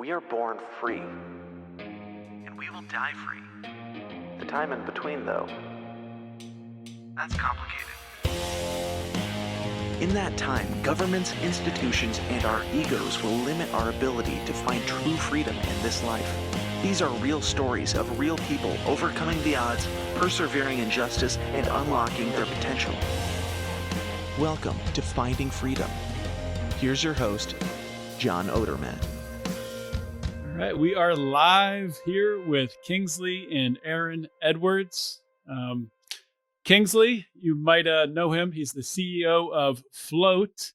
We are born free, and we will die free. The time in between, though, that's complicated. In that time, governments, institutions, and our egos will limit our ability to find true freedom in this life. These are real stories of real people overcoming the odds, persevering in justice, and unlocking their potential. Welcome to Finding Freedom. Here's your host, John Odermatt. All right, we are live here with Kingsley and Erin Edwards. Kingsley, you might know him. He's the CEO of Flote,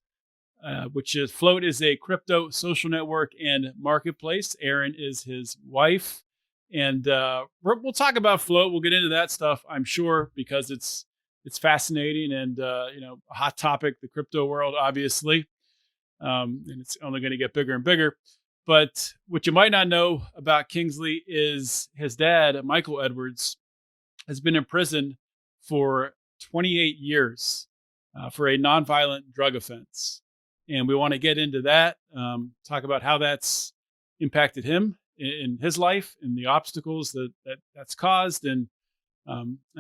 Flote is a crypto social network and marketplace. Erin is his wife, and we'll talk about Flote. We'll get into that stuff, I'm sure, because it's fascinating and a hot topic, the crypto world, obviously, and it's only going to get bigger and bigger. But what you might not know about Kingsley is his dad, Michael Edwards, has been in prison for 28 years for a nonviolent drug offense. And we want to get into that, talk about how that's impacted him in his life and the obstacles that's caused and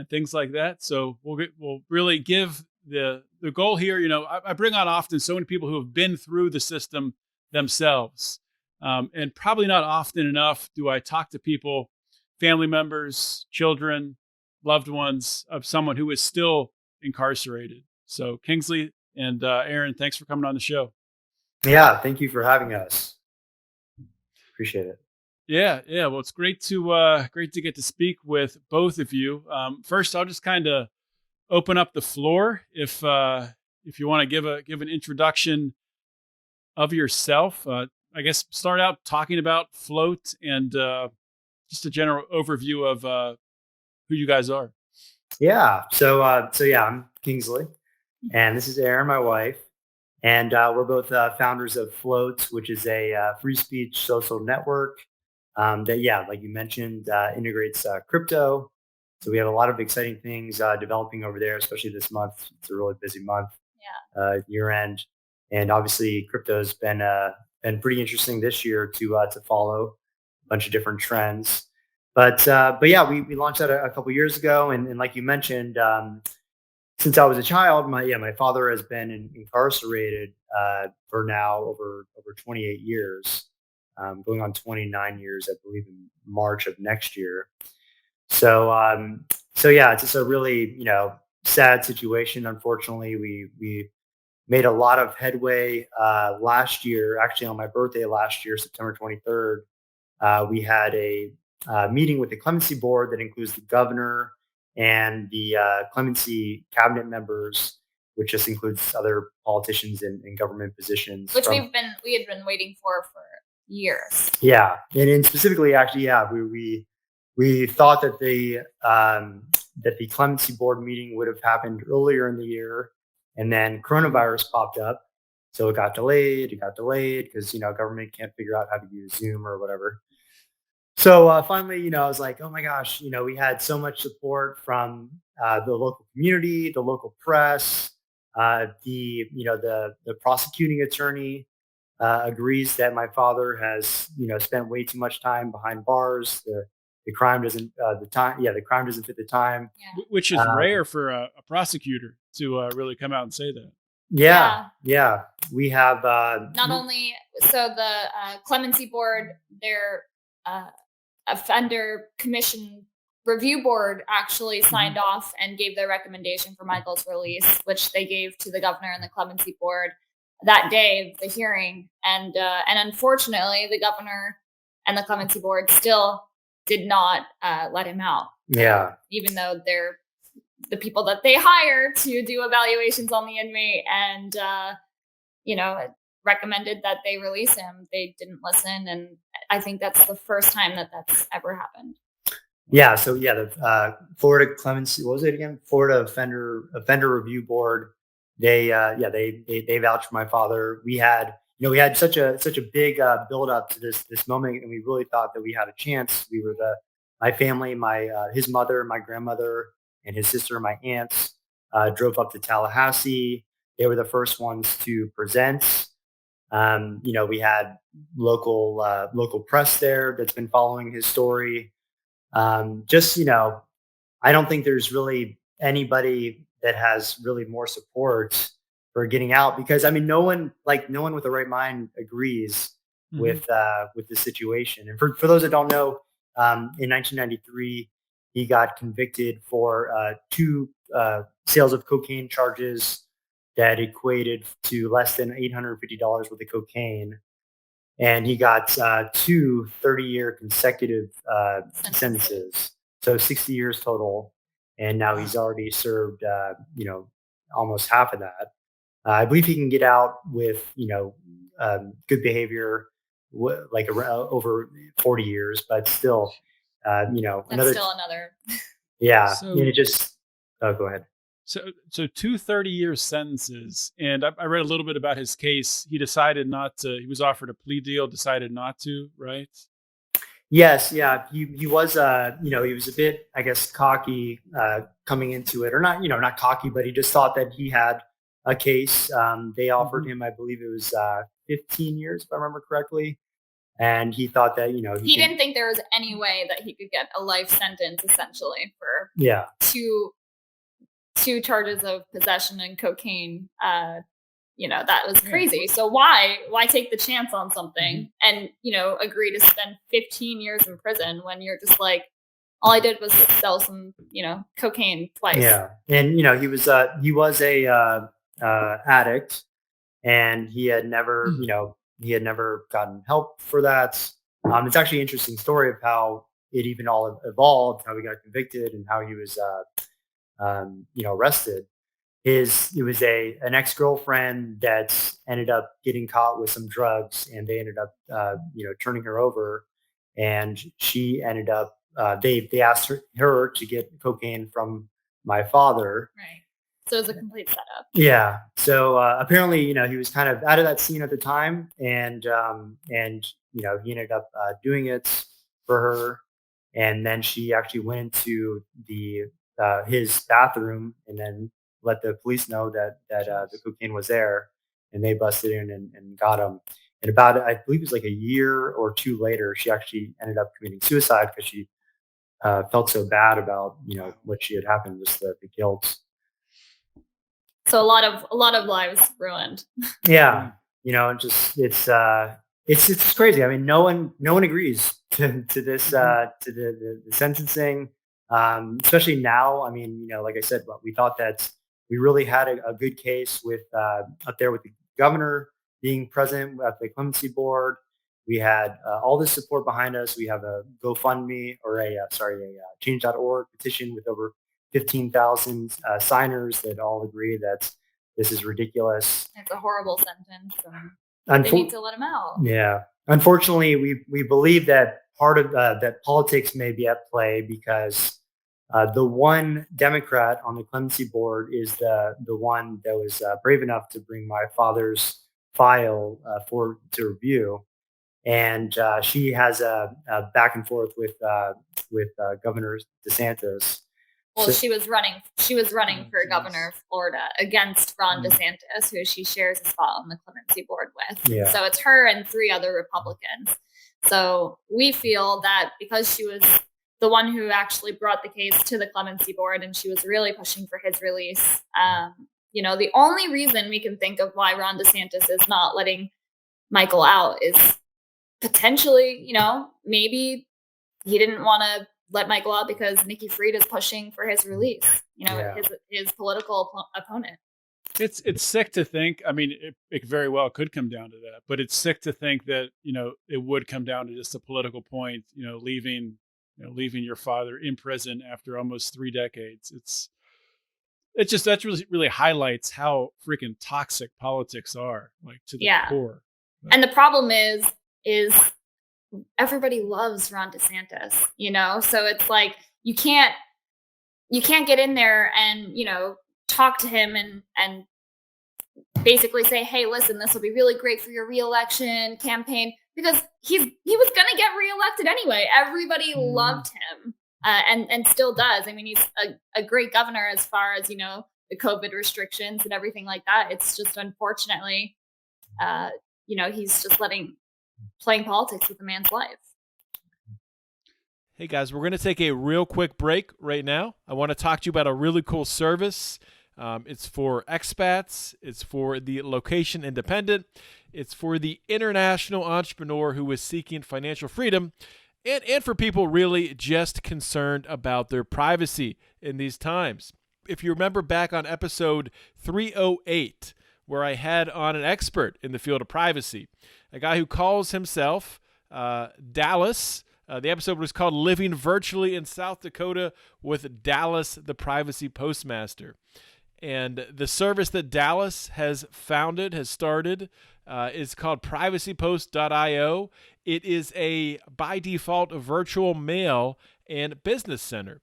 things like that. So we'll really give the goal here. I bring on often so many people who have been through the system themselves. And probably not often enough do I talk to people, family members, children, loved ones of someone who is still incarcerated. So Kingsley and Erin, thanks for coming on the show. Yeah, thank you for having us. Appreciate it. Yeah. Well, it's great to get to speak with both of you. First, I'll just kind of open up the floor if you want to give an introduction of yourself. I guess start out talking about Flote and just a general overview of who you guys are. Yeah. So I'm Kingsley, and this is Erin, my wife, and we're both founders of Flote, which is a free speech social network that, like you mentioned, integrates crypto. So we have a lot of exciting things developing over there, especially this month. It's a really busy month, year end, and obviously crypto has been pretty interesting this year to follow a bunch of different trends. But yeah, we launched that a couple years ago, and like you mentioned, since I was a child, my father has been incarcerated for now over 28 years, going on 29 years, I believe, in March of next year. So yeah, it's just a really sad situation. Unfortunately, we made a lot of headway last year. Actually, on my birthday last year, September 23rd, we had a meeting with the clemency board that includes the governor and the clemency cabinet members, which just includes other politicians in government positions. Which we had been waiting for years. Yeah, and specifically, actually, we thought that the clemency board meeting would have happened earlier in the year, and then coronavirus popped up, so it got delayed because government can't figure out how to use Zoom or whatever. So finally, I was like, oh my gosh, we had so much support from the local community, the local press, the prosecuting attorney agrees that my father has spent way too much time behind bars. The crime doesn't the crime doesn't fit the time, which is rare for a prosecutor to really come out and say that. Yeah. We have not only so the clemency board, their offender commission review board actually signed off and gave their recommendation for Michael's release, which they gave to the governor and the clemency board that day of the hearing. And unfortunately, the governor and the clemency board still did not let him out. Yeah. Even though they're the people that they hire to do evaluations on the inmate and, recommended that they release him, they didn't listen. And I think that's the first time that's ever happened. Yeah. So the Florida Clemency, what was it again? Florida Offender Review Board. They vouched for my father. We had such a big build up to this moment, and we really thought that we had a chance. We were my family, his mother, my grandmother, and his sister and my aunts drove up to Tallahassee. They were the first ones to present. We had local press there that's been following his story. I don't think there's really anybody that has really more support for getting out, because I mean, no one with the right mind agrees Mhm. with the situation. And for those that don't know, in 1993, he got convicted for two sales of cocaine charges that equated to less than $850 worth of cocaine. And he got two 30-year consecutive sentences. So 60 years total. And now he's Wow. already served, almost half of that. I believe he can get out with, good behavior, over 40 years, but still, That's another, still another. yeah. And So it just, oh, go ahead. so two 30-year sentences, and I read a little bit about his case. He decided not to. He was offered a plea deal, decided not to. Right? Yes, yeah, he was, he was a bit, I guess, cocky coming into it, or not, not cocky, but he just thought that he had a case. They offered Mhm. him, I believe it was 15 years, if I remember correctly, and he thought that he He could, didn't think there was any way that he could get a life sentence essentially for yeah, two charges of possession and cocaine. That was Yeah. crazy. So why take the chance on Mhm. something and agree to spend 15 years in prison when you're just like, all I did was sell some cocaine twice. yeah, and he was a addict, and he had never gotten help for that. It's actually an interesting story of how it even all evolved, how he got convicted, and how he was arrested. It was an ex girlfriend that ended up getting caught with some drugs, and they ended up turning her over, and she ended up they asked her to get cocaine from my father. Right. So it was a complete setup. Yeah. So apparently, he was kind of out of that scene at the time, and he ended up doing it for her, and then she actually went into the his bathroom and then let the police know that the Jeez. cocaine was there, and they busted in and got him. And about, I believe it was like a year or two later, she actually ended up committing suicide because she felt so bad about Wow. what she had happened, just the guilt. So a lot of lives ruined. Yeah, Yeah. it's just crazy. I mean, no one agrees to this Mhm. to the sentencing, especially now. I mean, like I said, we thought that we really had a good case with up there with the governor being present at the clemency board. We had all this support behind us. We have a GoFundMe, or a change.org petition with over 15,000 signers that all agree that this is ridiculous. It's a horrible sentence, and they need Unfor- to let him out. yeah. Unfortunately, we believe that part of that politics may be at play, because the one Democrat on the clemency board is the one that was brave enough to bring my father's file for to review, and she has a back and forth with Governor DeSantis. Well, So, she was running Oh, for governor geez. of Florida against Ron Mm. DeSantis, who she shares a spot on the clemency board with. yeah, So it's her and three other Republicans. So we feel that because she was the one who actually brought the case to the clemency board and she was really pushing for his release, the only reason we can think of why Ron DeSantis is not letting Michael out is potentially, maybe he didn't want to let Michael out because Nikki Fried is pushing for his release. yeah, His political opponent. It's sick to think. I mean, it very well could come down to that, but it's sick to think that it would come down to just a political point. Leaving your father in prison after almost 3 decades. It's just that really highlights how freaking toxic politics are, like to the Yeah, core. But, and the problem is everybody loves Ron DeSantis. So it's like you can't get in there and talk to him and basically say, hey, listen, this will be really great for your reelection campaign, because he was going to get reelected anyway. Everybody mm, loved him, and still does. I mean, he's a great governor as far as the COVID restrictions and everything like that. It's just unfortunately, uh, he's just playing politics with a man's life. Hey guys, we're going to take a real quick break right now. I want to talk to you about a really cool service. It's for expats. It's for the location independent. It's for the international entrepreneur who is seeking financial freedom, and for people really just concerned about their privacy in these times. If you remember back on episode 308, where I had on an expert in the field of privacy, a guy who calls himself Dallas. The episode was called Living Virtually in South Dakota with Dallas, the Privacy Postmaster. And the service that Dallas has started, is called privacypost.io. It is a, by default, virtual mail and business center.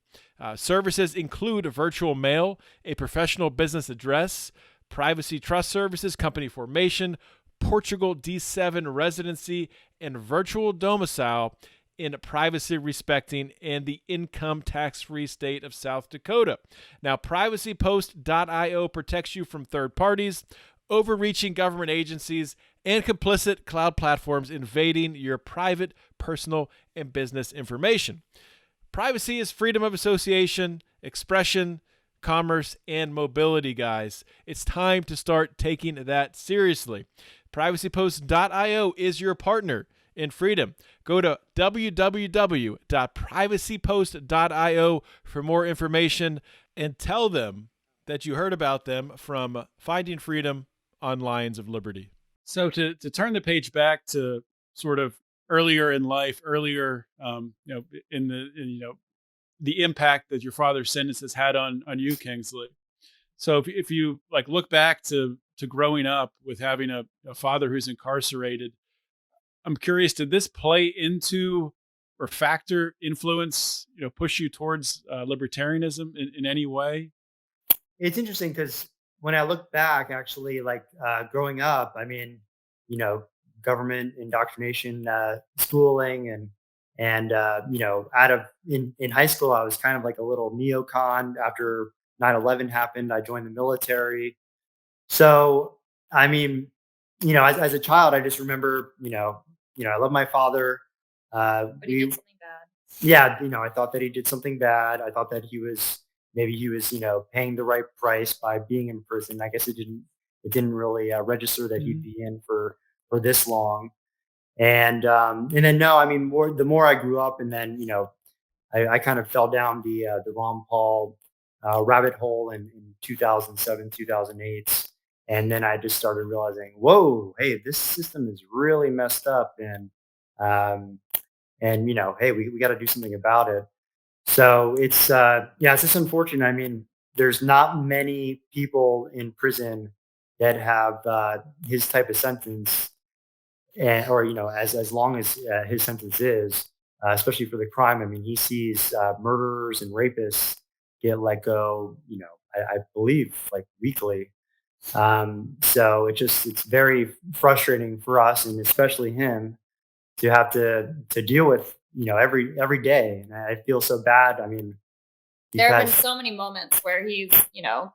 Services include virtual mail, a professional business address, privacy trust services, company formation, Portugal D7 residency, and virtual domicile in privacy respecting and the income tax-free state of South Dakota. Now, privacypost.io protects you from third parties, overreaching government agencies, and complicit cloud platforms invading your private, personal, and business information. Privacy is freedom of association, expression, commerce, and mobility, guys. It's time to start taking that seriously. Privacypost.io is your partner in freedom. Go to www.privacypost.io for more information and tell them that you heard about them from Finding Freedom on Lions of Liberty. So to turn the page back to sort of earlier in life, the impact that your father's sentence has had on you, Kingsley. So if you like look back to growing up with having a father who's incarcerated, I'm curious, did this play into or influence, push you towards libertarianism in any way? It's interesting because when I look back, actually, growing up, I mean, government indoctrination, schooling, and in high school, I was kind of like a little neocon. After 9/11 happened, I joined the military. So, I mean, as a child, I just remember, I love my father. But he did something bad. Yeah, I thought that he did something bad. I thought that he was paying the right price by being in prison. I guess it didn't really register that he'd be in for this long. And then no, I mean, the more I grew up, and then I kind of fell down the Ron Paul rabbit hole in 2007, 2008. And then I just started realizing, whoa, hey, this system is really messed up, and hey, we got to do something about it. So it's just unfortunate. I mean, there's not many people in prison that have his type of sentence, or as long as his sentence is, especially for the crime. I mean, he sees murderers and rapists get let go. I believe like weekly. So it's very frustrating for us, and especially him, to have to deal with every day. And I feel so bad. I mean, there have been so many moments where he's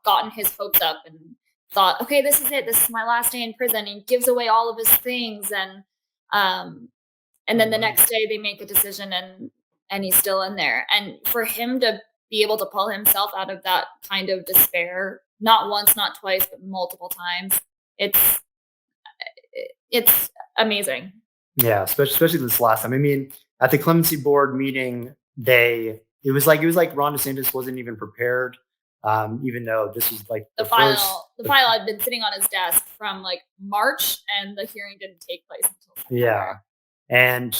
gotten his hopes up and thought, okay, this is it, this is my last day in prison. He gives away all of his things, and then the next day they make a decision, and he's still in there. And for him to be able to pull himself out of that kind of despair, not once, not twice, but multiple times, it's amazing. Yeah, especially this last time. I mean, at the clemency board meeting, it was like Ron DeSantis wasn't even prepared, even though this was like the file had been sitting on his desk from like March, and the hearing didn't take place until September. Yeah, and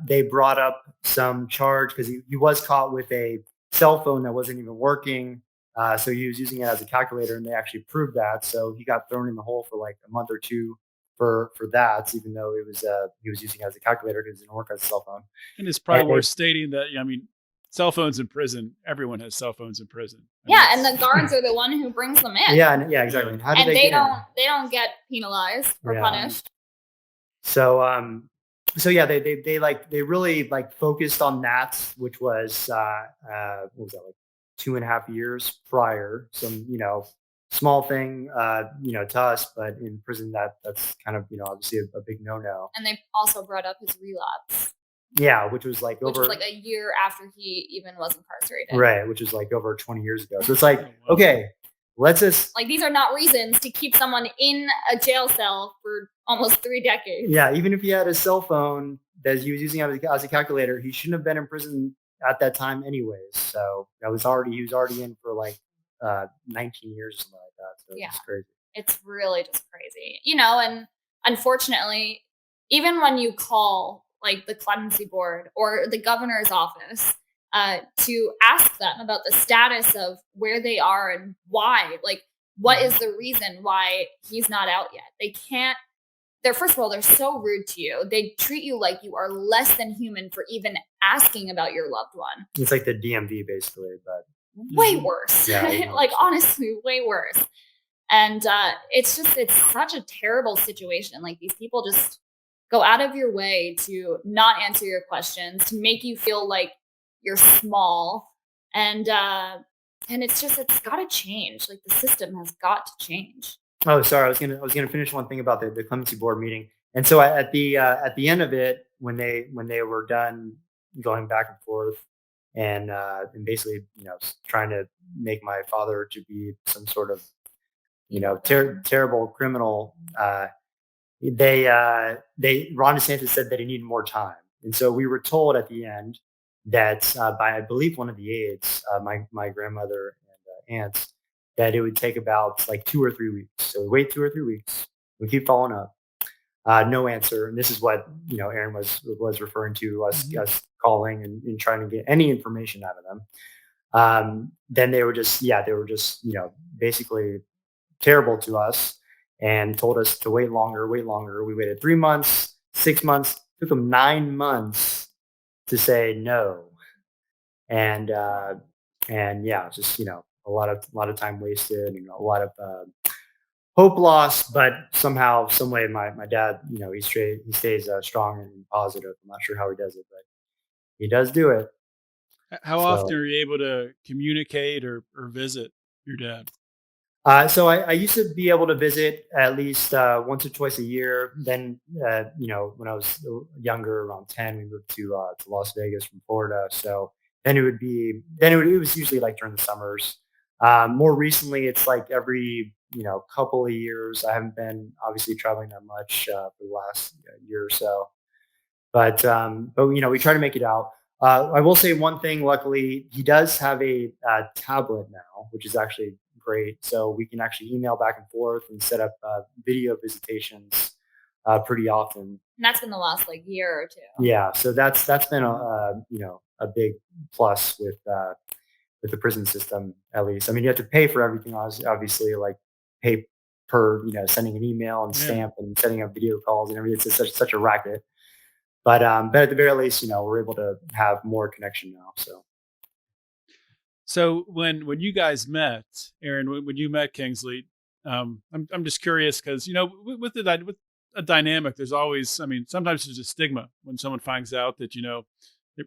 they brought up some charge because he was caught with a cell phone that wasn't even working. So he was using it as a calculator, and they actually proved that. So he got thrown in the hole for like a month or two for that, even though he was using it as a calculator because it didn't work as a cell phone. And it's probably worth stating that, I mean, cell phones in prison, everyone has cell phones in prison. And the guards are the one who brings them in. Yeah, exactly. And how do they don't get penalized or punished. So they really like focused on that, which was what was that, like 2.5 years prior. Some small thing, to us, but in prison that's kind of obviously a big no. And they also brought up his relapse, Yeah, which was like which over was like a year after he even was incarcerated. right, which was like over 20 years ago. So it's like, Oh, wow. okay, let's just Like these are not reasons to keep someone in a jail cell for almost 3 decades. yeah, even if he had a cell phone that he was using as a calculator, he shouldn't have been in prison at that time anyways. So he was already in for like 19 years or something like that. So Yeah. it's crazy. It's really just crazy, and unfortunately, even when you call like the clemency board or the governor's office to ask them about the status of where they are and why, like, what is the reason why he's not out yet? They can't. First of all, they're so rude to you. They treat you like you are less than human for even asking about your loved one. It's like the DMV basically, but Way worse. Yeah, way worse. Like honestly, way worse. And it's such a terrible situation. Like these people just go out of your way to not answer your questions, to make you feel like you're small. And it's got to change. Like the system has got to change. oh, sorry, I was gonna finish one thing about the clemency board meeting. And so at the end of it, when they were done going back and forth and basically trying to make my father to be some sort of terrible criminal, they Ron DeSantis said that he needed more time, and so we were told at the end that by I believe one of the aides, my grandmother and aunts, that it would take about like 2 or 3 weeks. So we wait 2 or 3 weeks. We keep following up. No answer. And this is what Erin was referring to us calling and trying to get any information out of them. Then they were just basically terrible to us and told us to wait longer. We waited 3 months, 6 months. Took them 9 months to say no, and yeah, just a lot of time wasted and a lot of hope lost, but somehow, some way, my dad, he stays strong and positive. I'm not sure how he does it, but he does do it. How So- often are you able to communicate or visit your dad? So I used to be able to visit at least once or twice a year. Then, when I was younger, around 10, we moved to Las Vegas from Florida. So then it was usually like during the summers. More recently, it's like every couple of years. I haven't been obviously traveling that much for the last year or so, but we try to make it out. I will say one thing. Luckily, he does have a tablet now, which is actually great. So we can actually email back and forth and set up video visitations pretty often. And that's been the last like year or two. Yeah, so that's been a big plus with the prison system, at least. I mean, you have to pay for everything, obviously, like pay per sending an email and stamp and setting up video calls and everything. It's just such a racket. But at the very least, we're able to have more connection now. So when you guys met, Erin, when you met Kingsley, I'm just curious because with a dynamic, there's always, I mean, sometimes there's a stigma when someone finds out that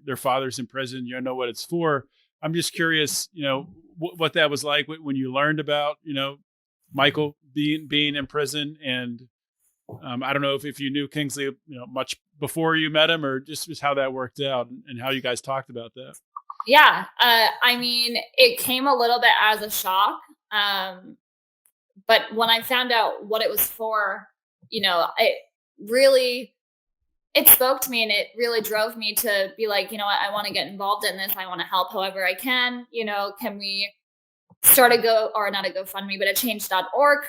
their father's in prison. You don't know what it's for. I'm just curious, what that was like when you learned about Michael being in prison, and I don't know if you knew Kingsley much before you met him, or just how that worked out and how you guys talked about that. Yeah. I mean, it came a little bit as a shock. But when I found out what it was for, it spoke to me, and it really drove me to be like, I want to get involved in this. I want to help however I can. Can we start not a GoFundMe, but a change.org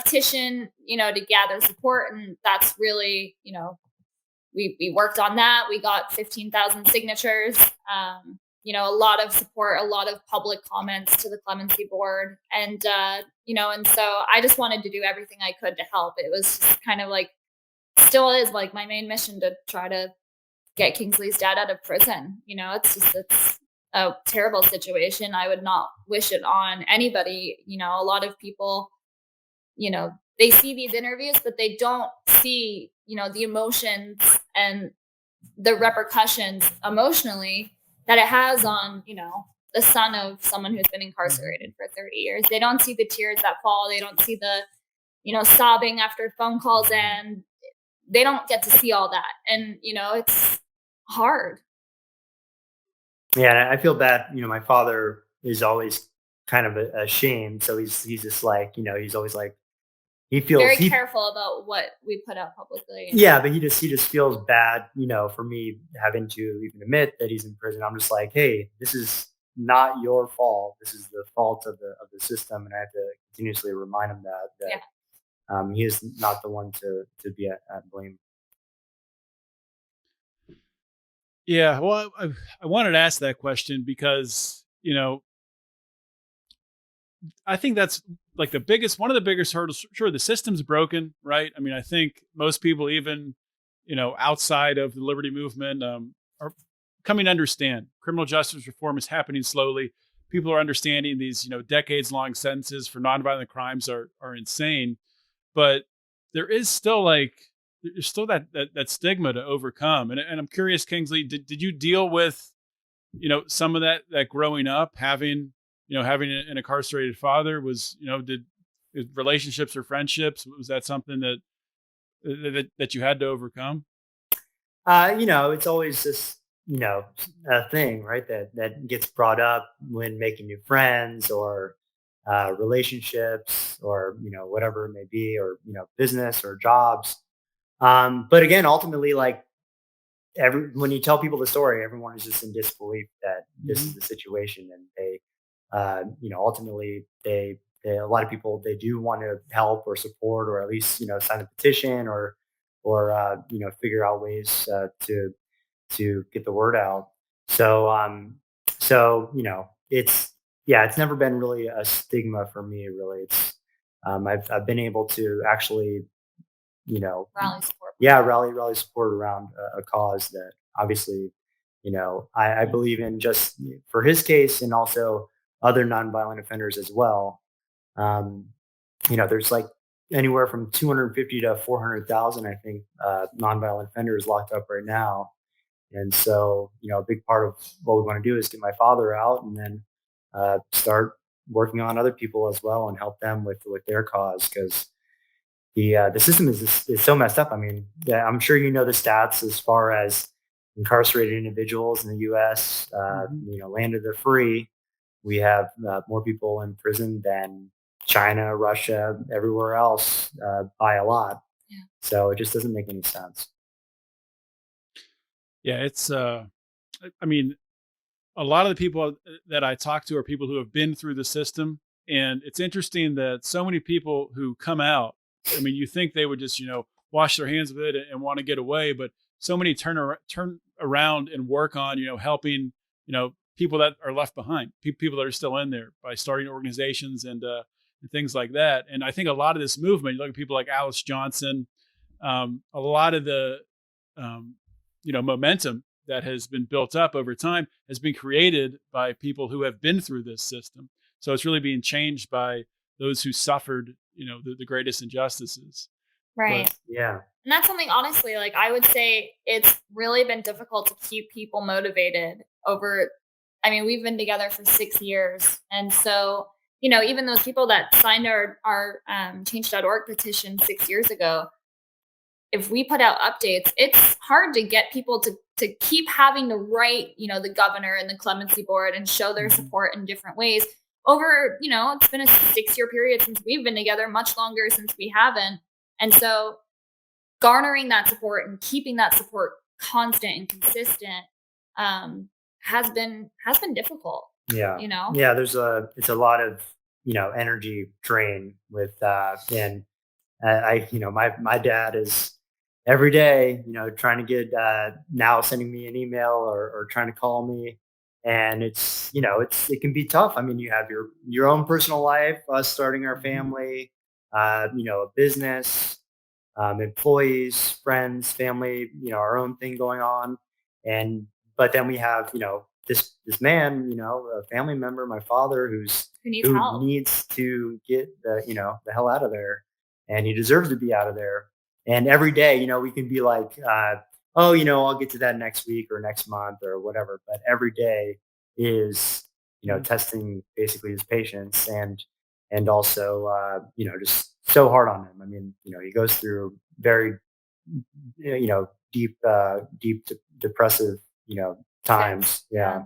petition, to gather support. And that's really, we worked on that. We got 15,000 signatures. A lot of support, a lot of public comments to the clemency board. And so I just wanted to do everything I could to help. It was just kind of like, still is like my main mission to try to get Kingsley's dad out of prison. It's a terrible situation. I would not wish it on anybody. A lot of people, they see these interviews, but they don't see, the emotions and the repercussions emotionally that it has on, the son of someone who's been incarcerated for 30 years. They don't see the tears that fall. They don't see the, sobbing after phone calls end. They don't get to see all that. And, it's hard. Yeah, and I feel bad. My father is always kind of ashamed. So he's just like, he's always like, he feels very careful about what we put out publicly. Yeah, but he just feels bad, for me having to even admit that he's in prison. I'm just like, hey, this is not your fault. This is the fault of the system, and I have to continuously remind him that he is not the one to be at blame. Yeah, well, I wanted to ask that question because I think that's like one of the biggest hurdles. Sure, the system's broken, right? I mean, I think most people, even outside of the liberty movement, are coming to understand criminal justice reform is happening slowly. People are understanding these decades-long sentences for nonviolent crimes are insane, but there is still there's still that stigma to overcome. And I'm curious, Kingsley, did you deal with some of that growing up, having an incarcerated father? Was did relationships or friendships, was that something that you had to overcome? It's always this a thing, right, that gets brought up when making new friends or relationships or whatever it may be, or business or jobs. But again, ultimately, like when you tell people the story, everyone is just in disbelief that this is the situation, and they ultimately a lot of people, they do want to help or support, or at least sign a petition, or figure out ways to get the word out. So it's never been really a stigma for me, really. It's I've been able to actually Rally support. rally support around a cause that obviously I believe in, just for his case, and also other nonviolent offenders as well. There's like anywhere from 250 to 400,000, I think, nonviolent offenders locked up right now. And so, a big part of what we want to do is get my father out, and then start working on other people as well, and help them with their cause, because the system is so messed up. I mean, yeah, I'm sure the stats as far as incarcerated individuals in the U.S. Landed they're free. We have more people in prison than China, Russia, everywhere else, by a lot. Yeah. So it just doesn't make any sense. Yeah, it's I mean, a lot of the people that I talk to are people who have been through the system, and it's interesting that so many people who come out, I mean, you think they would just wash their hands of it and want to get away, but so many turn around and work on helping people that are left behind, people that are still in there, by starting organizations and things like that. And I think a lot of this movement, you look at people like Alice Johnson, a lot of the momentum that has been built up over time has been created by people who have been through this system. So it's really being changed by those who suffered, the greatest injustices. Right. But, yeah. And that's something, honestly, like I would say it's really been difficult to keep people motivated over, I mean, we've been together for 6 years. And so, even those people that signed our change.org petition 6 years ago, if we put out updates, it's hard to get people to keep having to write, the governor and the clemency board and show their support in different ways over, it's been a 6-year period since we've been together, much longer since we haven't. And so garnering that support and keeping that support constant and consistent has been difficult. Yeah. Yeah. It's a lot of, energy drain with and my dad is every day, trying to get now sending me an email or trying to call me. And it's, it can be tough. I mean, you have your own personal life, us starting our family, a business, employees, friends, family, our own thing going on. But then we have, this man, a family member, my father, who help. needs to get the hell out of there, and he deserves to be out of there. And every day, we can be like, I'll get to that next week or next month or whatever. But every day is testing basically his patience and also just so hard on him. I mean, he goes through very deep depressive times. Yeah.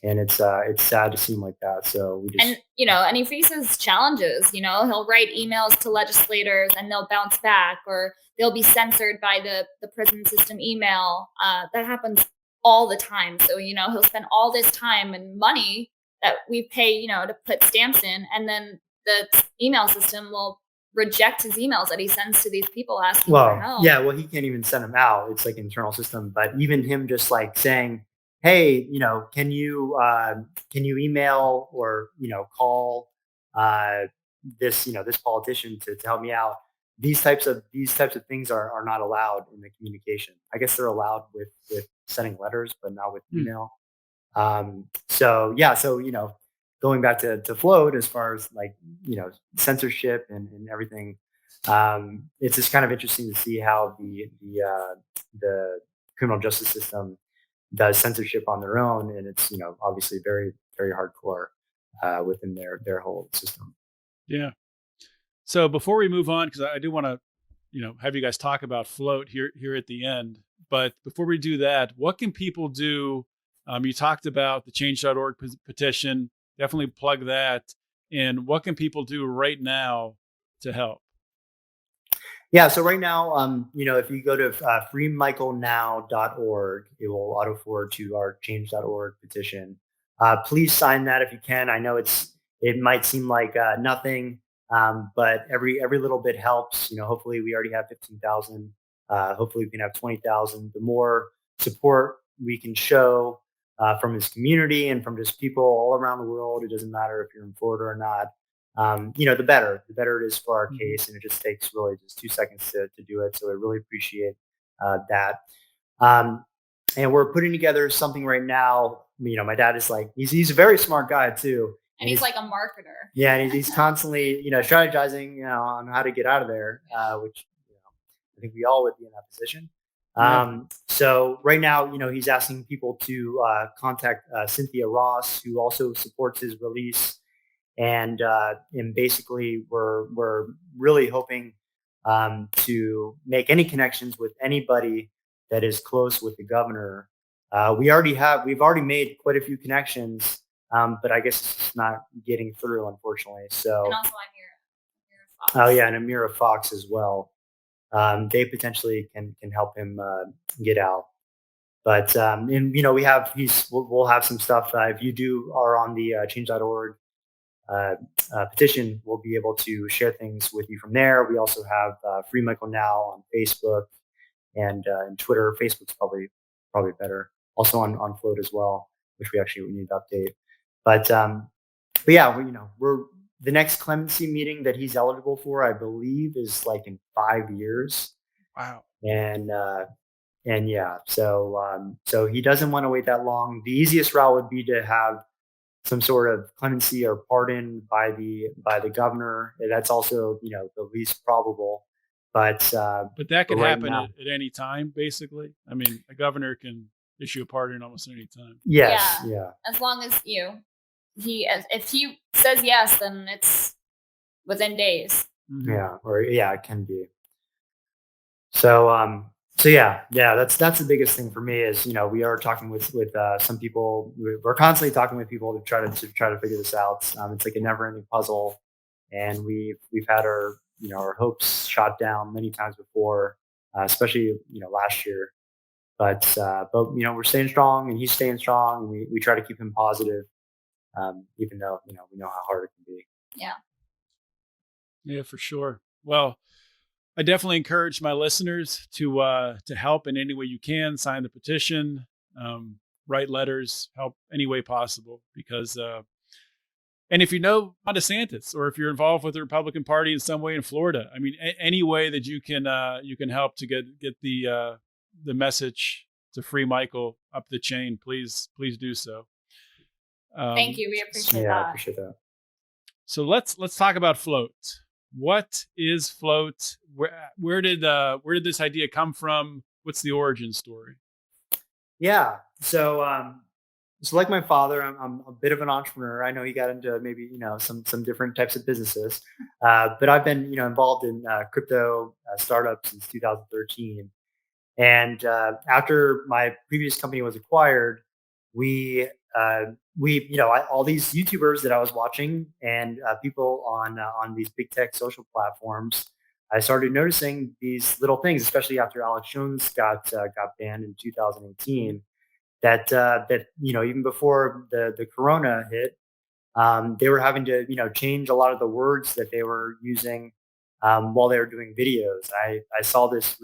And it's sad to see him like that. So we just and he faces challenges. He'll write emails to legislators and they'll bounce back, or they'll be censored by the prison system email. That happens all the time. So he'll spend all this time and money that we pay to put stamps in, and then the email system will reject his emails that he sends to these people asking for help. Yeah, well, he can't even send them out. It's like internal system. But even him just like saying, hey, can you email or call this this politician to help me out? These types of things are not allowed in the communication. I guess they're allowed with sending letters, but not with email. So going back to Flote, as far as like censorship and everything, it's just kind of interesting to see how the criminal justice system does censorship on their own, and it's obviously very, very hardcore within their whole system. Yeah. So before we move on, because I do want to have you guys talk about Flote here at the end, but before we do that, what can people do? You talked about the change.org petition. Definitely plug that. And what can people do right now to help? Yeah, so right now, if you go to freemichaelnow.org, it will auto forward to our change.org petition. Please sign that if you can. I know it might seem like nothing, but every little bit helps. Hopefully we already have 15,000. Hopefully we can have 20,000. The more support we can show from his community and from just people all around the world, it doesn't matter if you're in Florida or not. The better it is for our case, and it just takes really just 2 seconds to do it. So I really appreciate that. And we're putting together something right now. My dad is like, he's a very smart guy too. And he's like a marketer. Yeah. And he's constantly, strategizing, on how to get out of there, which, I think we all would be in that position. So right now, he's asking people to contact Cynthia Ross, who also supports his release. And basically we're really hoping to make any connections with anybody that is close with the governor. We've already made quite a few connections, but I guess it's just not getting through, unfortunately. So, and also Amira Fox. Oh yeah, and Amira Fox as well. They potentially can help him get out. But we'll have some stuff. If you are on the change.org petition, we'll be able to share things with you from there. We also have Free Michael Now on Facebook and Twitter. Facebook's probably better. Also on Flote as well, which we need to update. But yeah, we're the next clemency meeting that he's eligible for, I believe, is like in 5 years. Wow. And yeah, so he doesn't want to wait that long. The easiest route would be to have some sort of clemency or pardon by the governor. That's also, the least probable. But that could happen at any time, basically. I mean, a governor can issue a pardon almost any time. Yes, yeah. As long as if he says yes, then it's within days. Mm-hmm. Yeah, it can be. So yeah, that's the biggest thing for me is, we are talking with some people. We're constantly talking with people to try to figure this out. It's like a never-ending puzzle, and we've had our hopes shot down many times before, especially last year. But we're staying strong, and he's staying strong. And we try to keep him positive, even though we know how hard it can be. Yeah, for sure. Well, I definitely encourage my listeners to help in any way you can. Sign the petition, write letters, help any way possible. Because, and if you know Ron DeSantis, or if you're involved with the Republican Party in some way in Florida, I mean, any way that you can help to get the message to free Michael up the chain, please do so. Thank you. We appreciate that. I appreciate that. So let's talk about Flote. What is Flote? Where did this idea come from? What's the origin story? Yeah. So So like my father, I'm a bit of an entrepreneur. I know he got into maybe, some different types of businesses, but I've been, involved in crypto startups since 2013. And after my previous company was acquired, we all these YouTubers that I was watching and people on these big tech social platforms, I started noticing these little things, especially after Alex Jones got banned in 2018. That even before the Corona hit, they were having to change a lot of the words that they were using while they were doing videos. I saw this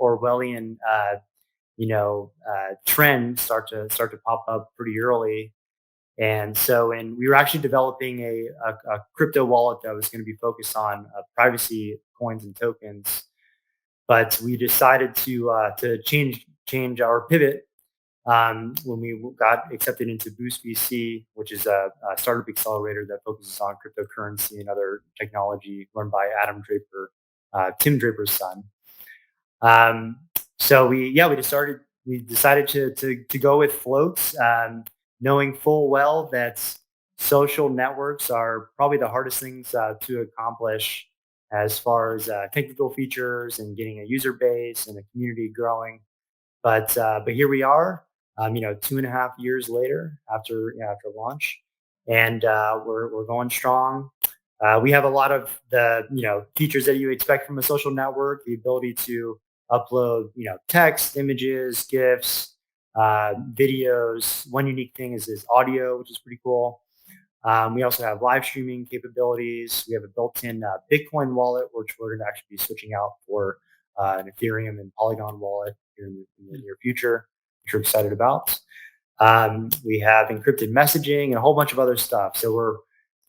Orwellian trend start to pop up pretty early. And so, and we were actually developing a crypto wallet that was going to be focused on privacy coins and tokens. But we decided to change our pivot when we got accepted into Boost VC, which is a startup accelerator that focuses on cryptocurrency and other technology, run by Adam Draper, Tim Draper's son. So we decided to go with floats, knowing full well that social networks are probably the hardest things to accomplish as far as technical features and getting a user base and a community growing. But here we are, 2.5 years later after launch, and we're going strong. We have a lot of the features that you expect from a social network, the ability to upload text, images, GIFs, videos. One unique thing is audio, which is pretty cool. We also have live streaming capabilities. We have a built-in Bitcoin wallet, which we're going to actually be switching out for an Ethereum and Polygon wallet here in the near future, which we're excited about. We have encrypted messaging and a whole bunch of other stuff. So we're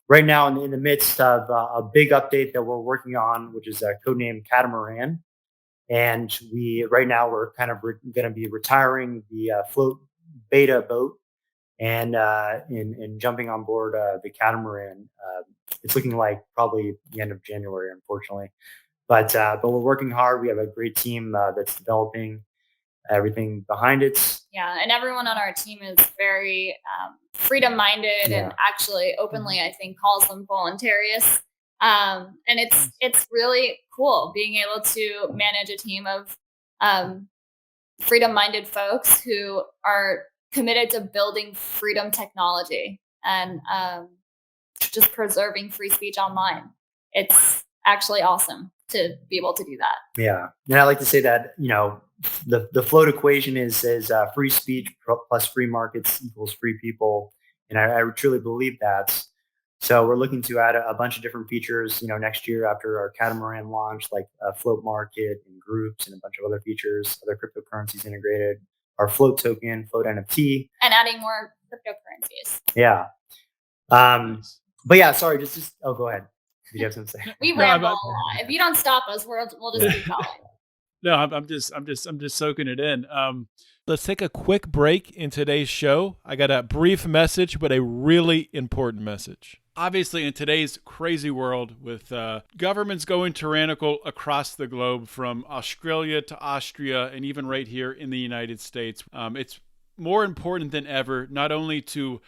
right now in the midst of a big update that we're working on, which is codenamed Catamaran. And we're kind of going to be retiring the Flote beta boat and jumping on board the Catamaran. It's looking like probably the end of January, unfortunately. But we're working hard. We have a great team that's developing everything behind it. Yeah, and everyone on our team is very freedom-minded and actually openly, I think, calls them voluntarists. And it's really cool being able to manage a team of freedom-minded folks who are committed to building freedom technology and just preserving free speech online. It's actually awesome to be able to do that. Yeah, and I like to say that the Flote equation is free speech plus free markets equals free people, and I truly believe that. So we're looking to add a bunch of different features, next year after our Catamaran launch, like a Flote market and groups and a bunch of other features, other cryptocurrencies integrated, our Flote token, Flote NFT, and adding more cryptocurrencies. Yeah. But yeah, sorry, just go ahead. Did you have something to say? We ramble a lot. If you don't stop us, we'll just keep going. No, I'm just soaking it in. Let's take a quick break in today's show. I got a brief message, but a really important message. Obviously, in today's crazy world with governments going tyrannical across the globe, from Australia to Austria, and even right here in the United States, it's more important than ever not only to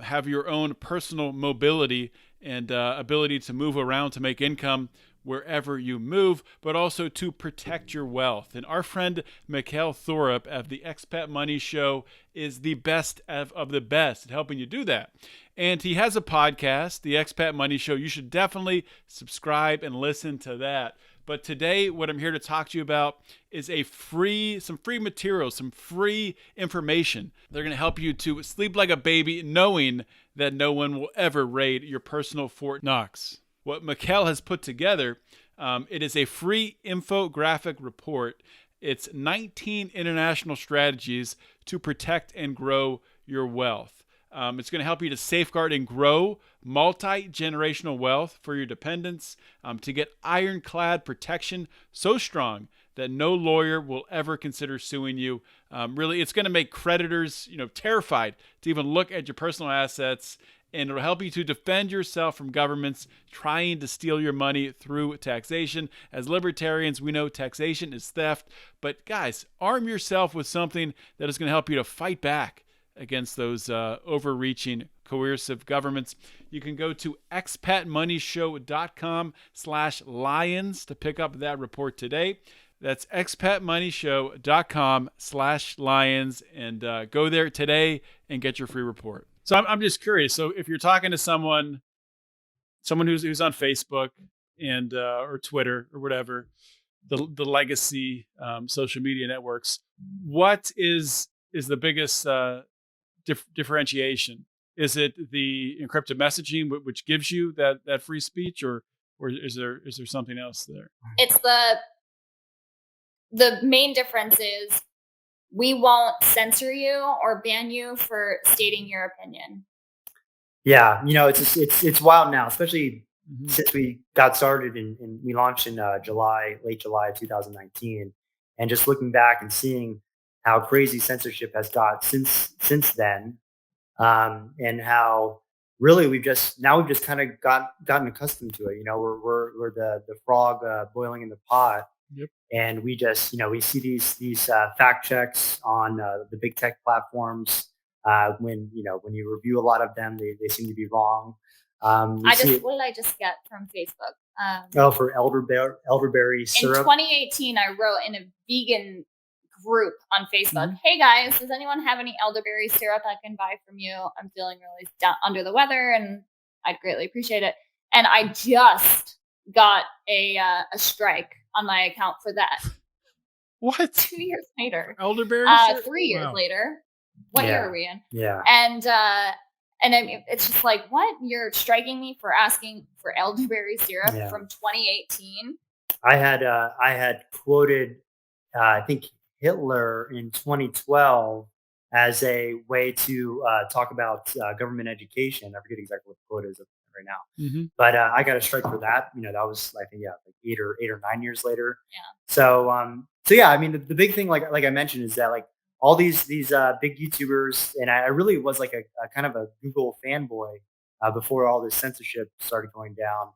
have your own personal mobility and ability to move around to make income wherever you move, but also to protect your wealth. And our friend Mikhail Thorup of the Expat Money Show is the best of the best at helping you do that. And he has a podcast, the Expat Money Show. You should definitely subscribe and listen to that. But today, what I'm here to talk to you about is some free materials, some free information. They're going to help you to sleep like a baby, knowing that no one will ever raid your personal Fort Knox. What Mikhail has put together, it is a free infographic report. It's 19 international strategies to protect and grow your wealth. It's going to help you to safeguard and grow multi-generational wealth for your dependents, to get ironclad protection so strong that no lawyer will ever consider suing you. Really, it's going to make creditors, terrified to even look at your personal assets, and it'll help you to defend yourself from governments trying to steal your money through taxation. As libertarians, we know taxation is theft, but guys, arm yourself with something that is going to help you to fight back against those overreaching, coercive governments. You can go to expatmoneyshow.com/lions to pick up that report today. That's expatmoneyshow.com/lions, and go there today and get your free report. So I'm just curious. So if you're talking to someone who's on Facebook and or Twitter or whatever, the legacy social media networks, what is the biggest differentiation? Is it the encrypted messaging which gives you that free speech, or is there something else there? It's the main difference is we won't censor you or ban you for stating your opinion. Yeah, it's wild now, especially since we got started and we launched in late July of 2019, and just looking back and seeing how crazy censorship has got since then, and how really we've just kind of gotten accustomed to it. We're the frog boiling in the pot. Yep. And we just we see these fact checks on the big tech platforms. When you review a lot of them, they seem to be wrong. What did I just get from Facebook? For elderberry syrup. In 2018, I wrote in a vegan group on Facebook, "Hey guys, does anyone have any elderberry syrup I can buy from you? I'm feeling really under the weather, and I'd greatly appreciate it." And I just got a strike on my account for that. What? 2 years later. Elderberry syrup? 3 years later. What year are we in? Yeah. And I mean, it's just like, what? You're striking me for asking for elderberry syrup from 2018? I had quoted, I think, Hitler in 2012 as a way to talk about government education. I forget exactly what the quote is right now, but I got a strike for that. That was, I think, like 8 or 9 years later. Yeah. So yeah, I mean, the big thing, like I mentioned, is that like all these big YouTubers, and I really was like a kind of a Google fanboy before all this censorship started going down.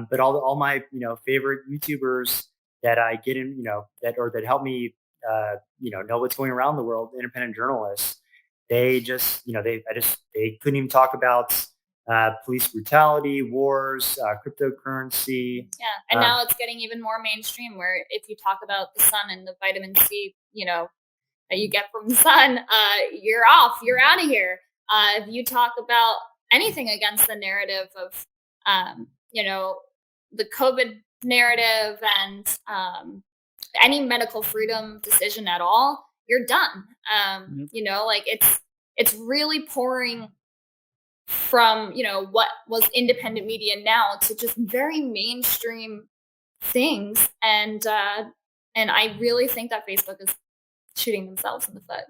But all my favorite YouTubers that I get in, that help me know what's going around the world, independent journalists, they just they couldn't even talk about police brutality, wars, cryptocurrency. Yeah, and now it's getting even more mainstream, where if you talk about the sun and the vitamin C, that you get from the sun, you're off, you're out of here. If you talk about anything against the narrative of, the COVID narrative and any medical freedom decision at all, you're done. Like it's really pouring from, what was independent media now to just very mainstream things. And I really think that Facebook is shooting themselves in the foot.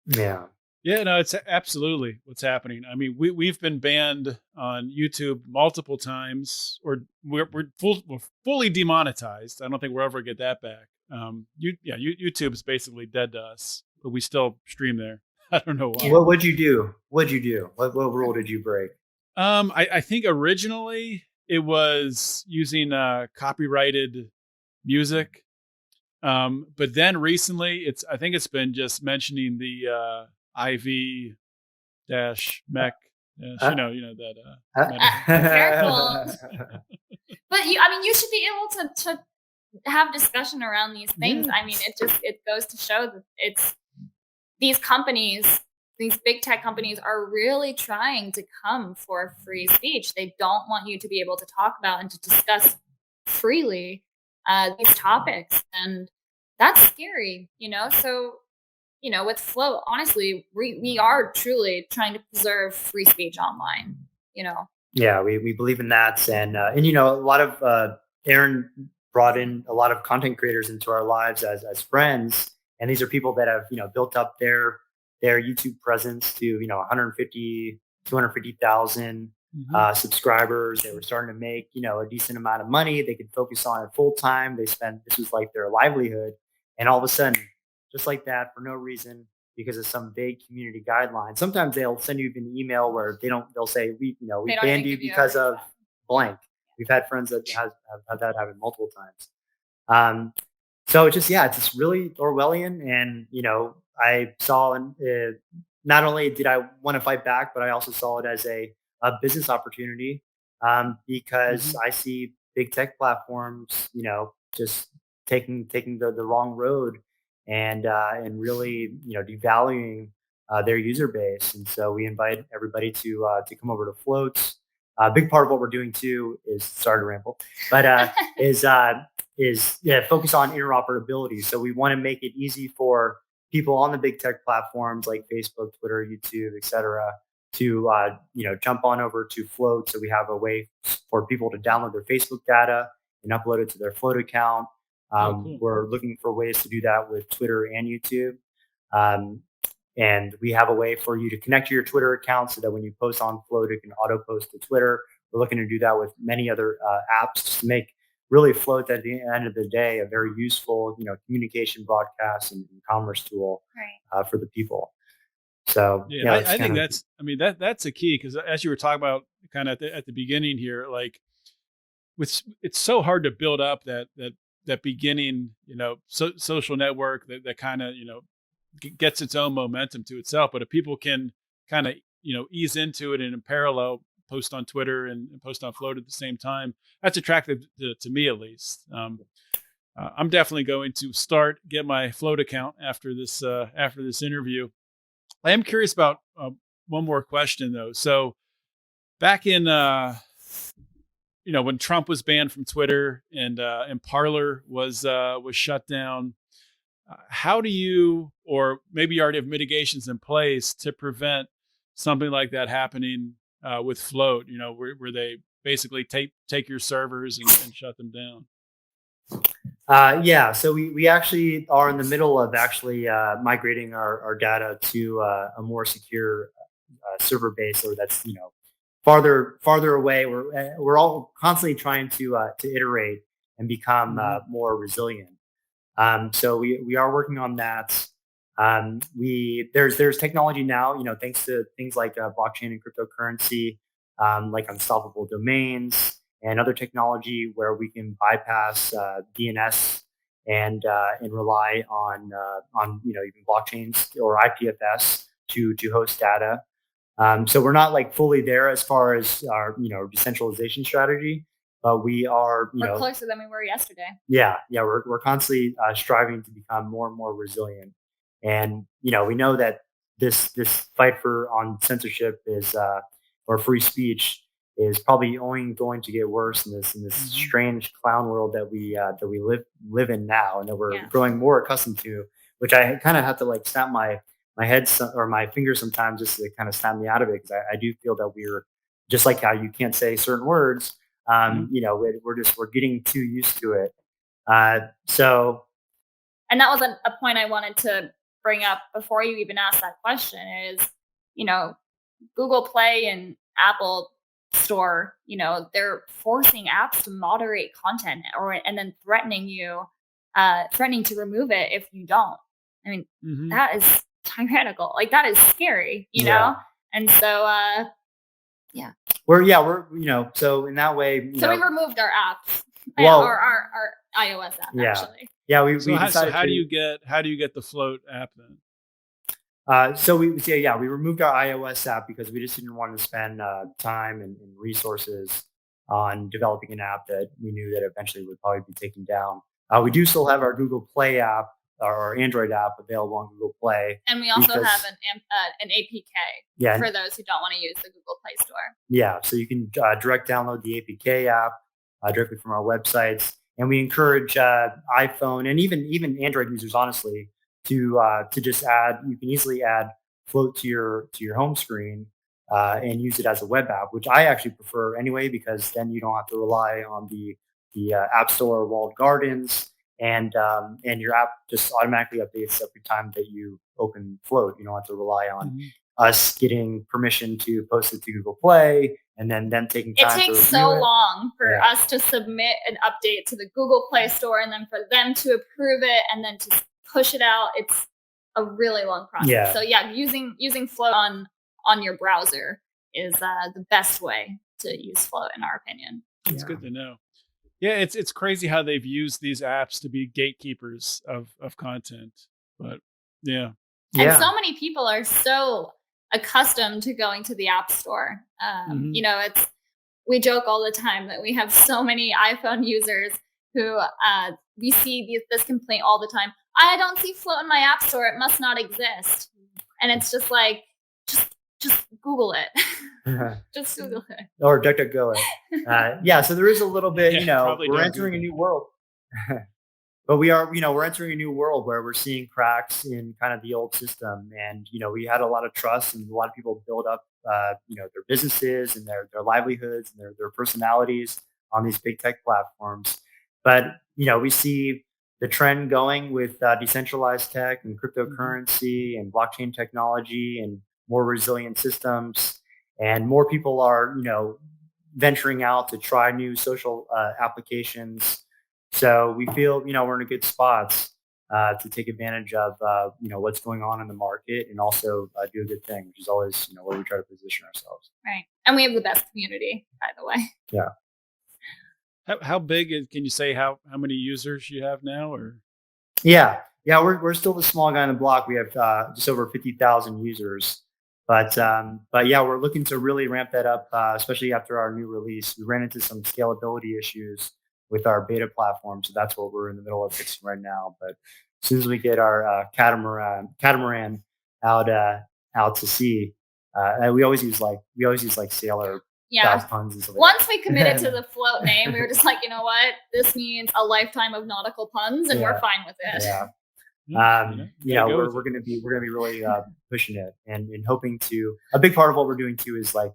Yeah. Yeah, no, it's absolutely what's happening. I mean, we've been banned on YouTube multiple times, or we're fully demonetized. I don't think we'll ever get that back. YouTube is basically dead to us, but we still stream there. I don't know why. What'd you do? What rule did you break? I think originally it was using copyrighted music. But then recently I think it's been just mentioning the IV mech. Careful. But you should be able to have discussion around these things. I mean, it goes to show that it's these companies, these big tech companies, are really trying to come for free speech. They don't want you to be able to talk about and to discuss freely these topics, and that's scary. So with Flote, honestly, we are truly trying to preserve free speech online. Yeah, we believe in that, and a lot of Erin brought in a lot of content creators into our lives as friends, and these are people that have built up their YouTube presence to 150, 250,000 subscribers. They were starting to make a decent amount of money. They could focus on it full time. This was like their livelihood, and all of a sudden, just like that, for no reason, because of some vague community guidelines. Sometimes they'll send you an email where they'll say we banned you because of blank. We've had friends that have that happen multiple times. So it's just really Orwellian, and I saw not only did I want to fight back, but I also saw it as a business opportunity, because I see big tech platforms, just taking the wrong road, and really, devaluing their user base. And so we invite everybody to come over to Floats. A big part of what we're doing too is, sorry to ramble, but is focus on interoperability. So we want to make it easy for people on the big tech platforms like Facebook, Twitter, YouTube, etc., to jump on over to Float. So we have a way for people to download their Facebook data and upload it to their Float account. Cool. We're looking for ways to do that with Twitter and YouTube. And we have a way for you to connect to your Twitter account so that when you post on Float, it can auto post to Twitter. We're looking to do that with many other apps to make really Float, at the end of the day, a very useful, communication, broadcast, and commerce tool for the people. So I think that's a key, because as you were talking about kind of at the beginning here, like it's so hard to build up that beginning, social network that kind of, gets its own momentum to itself. But if people can kind of, ease into it and in parallel post on Twitter and post on Float at the same time, that's attractive to me, at least. I'm definitely going to get my Float account after this interview. I am curious about one more question though. So back in, when Trump was banned from Twitter and Parler was shut down, how do you, or maybe you already have mitigations in place to prevent something like that happening with Float? Where they basically take your servers and shut them down. So we actually are in the middle of migrating our data to a more secure server base, or that's farther away. We're all constantly trying to iterate and become more resilient. So we are working on that. There's technology now, thanks to things like blockchain and cryptocurrency, like unstoppable domains and other technology where we can bypass DNS and rely on even blockchains or IPFS to host data. So we're not like fully there as far as our decentralization strategy, but we are we're closer than we were yesterday. We're constantly striving to become more and more resilient. And we know that this fight on censorship or free speech is probably only going to get worse in this strange clown world that we live in now, and that we're growing more accustomed to. Which I kind of have to like snap my head or my fingers sometimes just to kind of snap me out of it, because I do feel that we're just like how you can't say certain words. We're getting too used to it. And that was a point I wanted to bring up before you even asked that question is, Google Play and Apple Store, they're forcing apps to moderate content and then threatening to remove it if you don't. I mean, that is tyrannical. Like, that is scary, know? And so, we're so in that way, we removed our apps, or our iOS app, actually. How do you get the Float app then? We removed our iOS app because we just didn't want to spend time and resources on developing an app that we knew that eventually would probably be taken down. We do still have our Google Play app, our Android app, available on Google Play, and we also have an APK for those who don't want to use the Google Play Store. So you can direct download the APK app directly from our websites, and we encourage iPhone and even Android users, honestly, to just add. You can easily add Float to your home screen and use it as a web app, which I actually prefer anyway, because then you don't have to rely on the App Store or walled gardens, and your app just automatically updates every time that you open Float. You don't have to rely on us getting permission to post it to Google Play and then them taking time. It takes so long for us to submit an update to the Google Play Store, and then for them to approve it and then to push it out. It's a really long process. So using Float on your browser is the best way to use Float, in our opinion. It's good to know. Yeah, it's crazy how they've used these apps to be gatekeepers of content. But And Yeah. so many people are so accustomed to going to the app store. Mhm. We joke all the time that we have so many iPhone users who we see this complaint all the time. I don't see Flote in my app store. It must not exist. And it's just like, just Google it. Just Google it. Or DuckDuckGo it. Yeah. So there is a little bit, Yeah, probably we're don't entering a Google. new world. But we're entering a new world where we're seeing cracks in kind of the old system. And, we had a lot of trust and a lot of people build up, their businesses and their livelihoods and their personalities on these big tech platforms. But, we see the trend going with decentralized tech and cryptocurrency and blockchain technology and more resilient systems. And more people are, venturing out to try new social applications. So we feel, we're in a good spot to take advantage of, what's going on in the market and also do a good thing, which is always, where we try to position ourselves. Right. And we have the best community, by the way. Yeah. How big can you say how many users you have now, or? Yeah. Yeah. We're still the small guy on the block. We have just over 50,000 users. But yeah, we're looking to really ramp that up, especially after our new release. We ran into some scalability issues with our beta platform, so that's what we're in the middle of fixing right now. But as soon as we get our catamaran out to sea, and we always use like sailor puns and stuff like Once we committed to the Flote name, we were just like, you know what? This means a lifetime of nautical puns, and we're fine with it. Yeah. We're gonna be really pushing it and hoping to. A big part of what we're doing too is like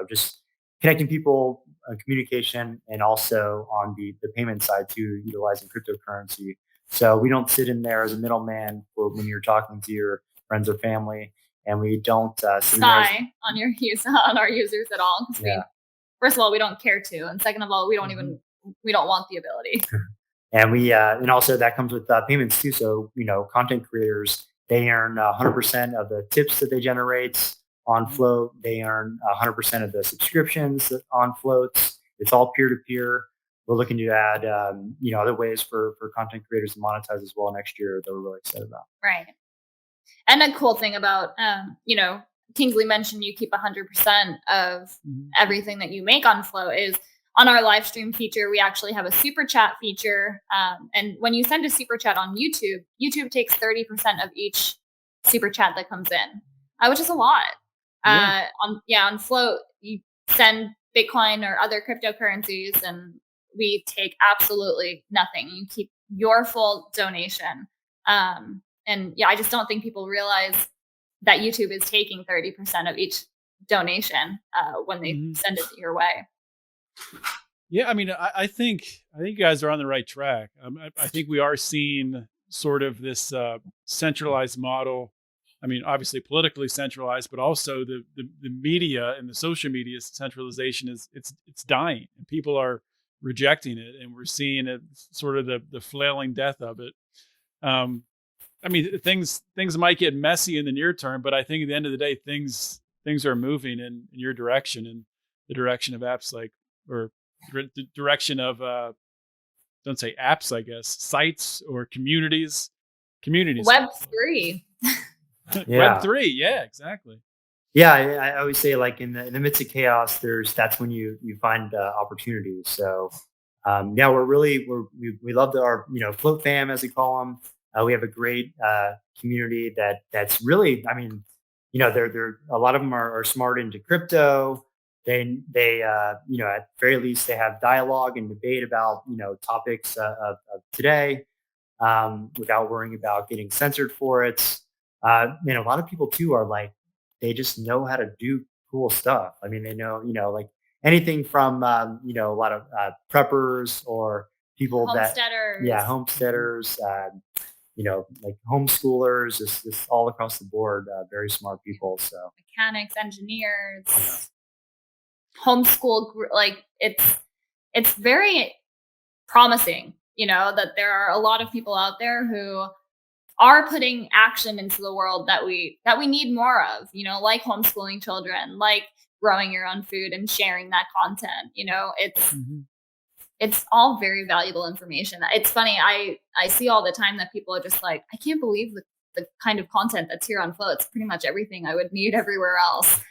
just connecting people, communication, and also on the payment side too, utilizing cryptocurrency. So we don't sit in there as a middleman for when you're talking to your friends or family, and we don't spy on our users at all. Yeah. First of all, we don't care to, and second of all, we don't want the ability. And and also that comes with payments too. So, content creators, they earn 100% of the tips that they generate on Flote. They earn 100% of the subscriptions on Flote. It's all peer to peer. We're looking to add, other ways for content creators to monetize as well next year that we're really excited about. Right. And a cool thing about, Kingsley mentioned you keep 100% of everything that you make on Flote is on our live stream feature, we actually have a super chat feature. And when you send a super chat on YouTube, YouTube takes 30% of each super chat that comes in, which is a lot. Yeah. On Flote, you send Bitcoin or other cryptocurrencies and we take absolutely nothing. You keep your full donation. And I just don't think people realize that YouTube is taking 30% of each donation when they send it your way. Yeah, I mean, I think you guys are on the right track. I think we are seeing sort of this centralized model. I mean, obviously politically centralized, but also the media and the social media centralization it's dying, and people are rejecting it, and we're seeing it sort of the flailing death of it. I mean, things might get messy in the near term, but I think at the end of the day, things are moving in your direction, and the direction of apps or the direction of don't say apps, I guess, sites or communities. Web3. Web3, yeah, exactly. Yeah, I always say like in the midst of chaos, that's when you find opportunities. So we love our Flote fam, as we call them. We have a great community that's really, I mean, they're a lot of them are smart into crypto. They at very least they have dialogue and debate about topics of today without worrying about getting censored for it. And a lot of people too are like, they just know how to do cool stuff. I mean, they know like anything from a lot of preppers or people homesteaders, like homeschoolers, just all across the board, very smart people. So mechanics, engineers. Homeschool, like it's very promising, that there are a lot of people out there who are putting action into the world that we need more of, like homeschooling children, like growing your own food and sharing that content. It's all very valuable information. It's funny, I see all the time that people are just like, I can't believe the kind of content that's here on Flote. It's pretty much everything I would need everywhere else.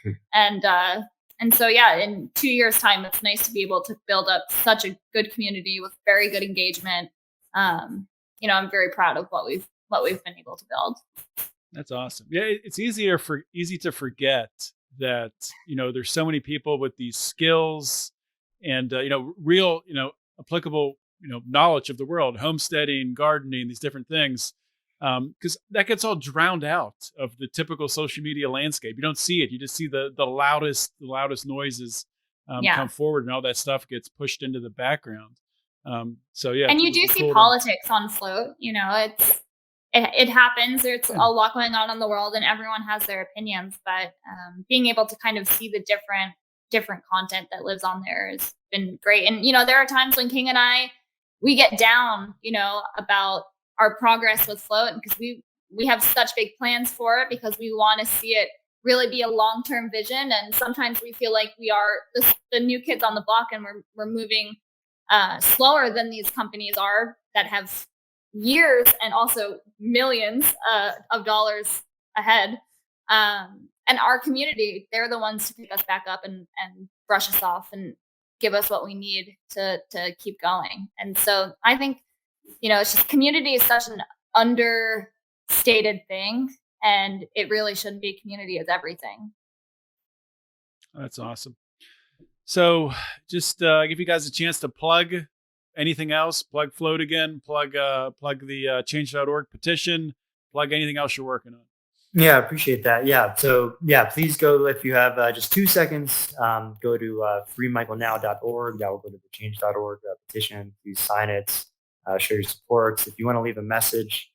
And so, yeah, in 2 years' time, it's nice to be able to build up such a good community with very good engagement. I'm very proud of what we've been able to build. That's awesome. Yeah, it's easy to forget that there's so many people with these skills and real applicable knowledge of the world, homesteading, gardening, these different things. Because that gets all drowned out of the typical social media landscape. You don't see it. You just see the loudest noises come forward, and all that stuff gets pushed into the background. So yeah, and you do see politics on Flote. It happens. There's a lot going on in the world, and everyone has their opinions. But being able to kind of see the different content that lives on there has been great. And there are times when King and I we get down, about our progress with Flote, because we have such big plans for it, because we want to see it really be a long-term vision. And sometimes we feel like we are the new kids on the block, and we're moving slower than these companies are that have years and also millions of dollars ahead. And our community, they're the ones to pick us back up and brush us off and give us what we need to keep going. And so I think, it's just community is such an understated thing, and it really shouldn't be. Community is everything. That's awesome. So just give you guys a chance to plug anything else, plug Flote again, plug the change.org petition, plug anything else you're working on. Yeah, I appreciate that. Yeah. So please go, if you have just 2 seconds, go to freemichaelnow.org. That will go to the change.org petition. Please sign it, share your supports. If you want to leave a message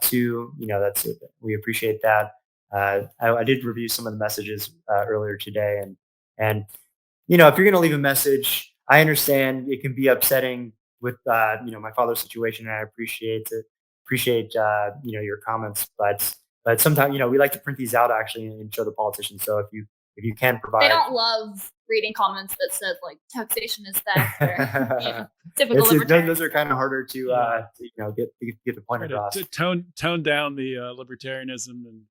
too, that's it. We appreciate that. I did review some of the messages earlier today, and if you're going to leave a message, I understand it can be upsetting with my father's situation, and I appreciate your comments, but sometimes we like to print these out actually and show the politicians. So if you can provide, they don't love reading comments that says like taxation is theft or typical libertarians. Those are kind of harder to get the point across. To tone down the libertarianism and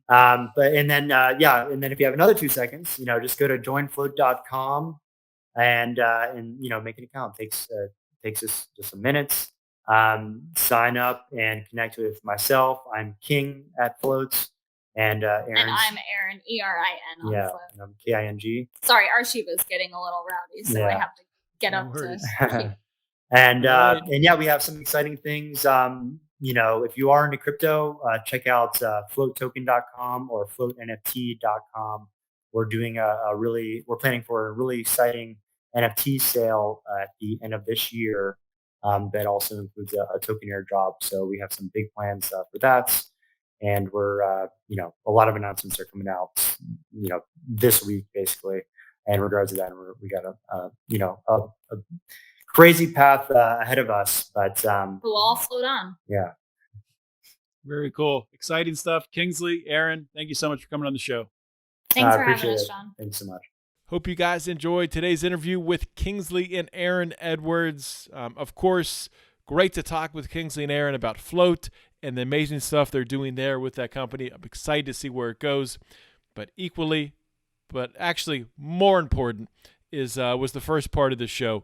and then if you have another 2 seconds, just go to joinflote.com and make an account. Takes us just some minutes. Sign up and connect with myself. I'm King at Flote, and Erin. And I'm Erin, ERIN on Flote. And I'm KING. Sorry, our Shiva's getting a little rowdy, so I have to get up to. And we have some exciting things. If you are into crypto, check out flotetoken.com or flotenft.com. We're doing we're planning for a really exciting NFT sale at the end of this year. That also includes a token airdrop. So we have some big plans for that. And we're, a lot of announcements are coming out, this week basically. And in regards to that, we got a crazy path ahead of us, but we'll all float on. Yeah. Very cool. Exciting stuff. Kingsley, Erin, thank you so much for coming on the show. Thanks for having us, John. Thanks so much. Hope you guys enjoyed today's interview with Kingsley and Erin Edwards. Of course, great to talk with Kingsley and Erin about Flote and the amazing stuff they're doing there with that company. I'm excited to see where it goes. But actually more important was the first part of the show,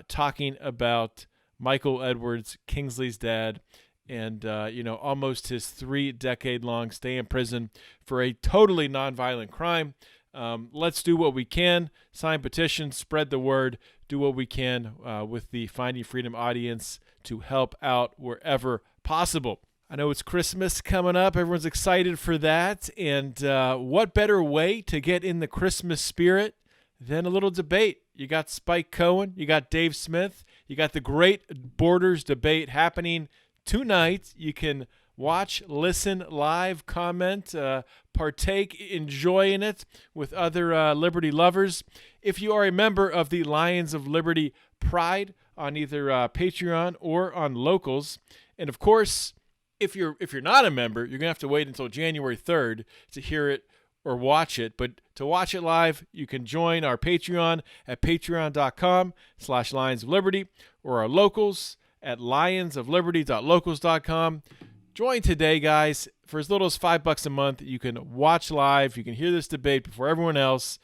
talking about Michael Edwards, Kingsley's dad, and almost his 3-decade-long stay in prison for a totally nonviolent crime. Let's do what we can, sign petitions, spread the word, do what we can with the Finding Freedom audience to help out wherever possible. I know it's Christmas coming up. Everyone's excited for that. And what better way to get in the Christmas spirit than a little debate? You got Spike Cohen, you got Dave Smith, you got the great Borders debate happening tonight. You can watch, listen, live, comment, partake, enjoy in it with other Liberty lovers. If you are a member of the Lions of Liberty Pride on either Patreon or on Locals, and of course, if you're not a member, you're gonna have to wait until January 3rd to hear it or watch it. But to watch it live, you can join our Patreon at patreon.com/Lions of Liberty or our Locals at lionsofliberty.locals.com. Join today, guys. For as little as $5 a month, you can watch live. You can hear this debate before everyone else.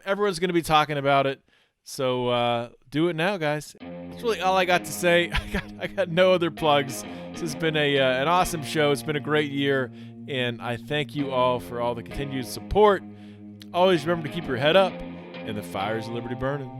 Everyone's going to be talking about it. So do it now, guys. That's really all I got to say. I got no other plugs. This has been an awesome show. It's been a great year, and I thank you all for all the continued support. Always remember to keep your head up and the fires of liberty burning.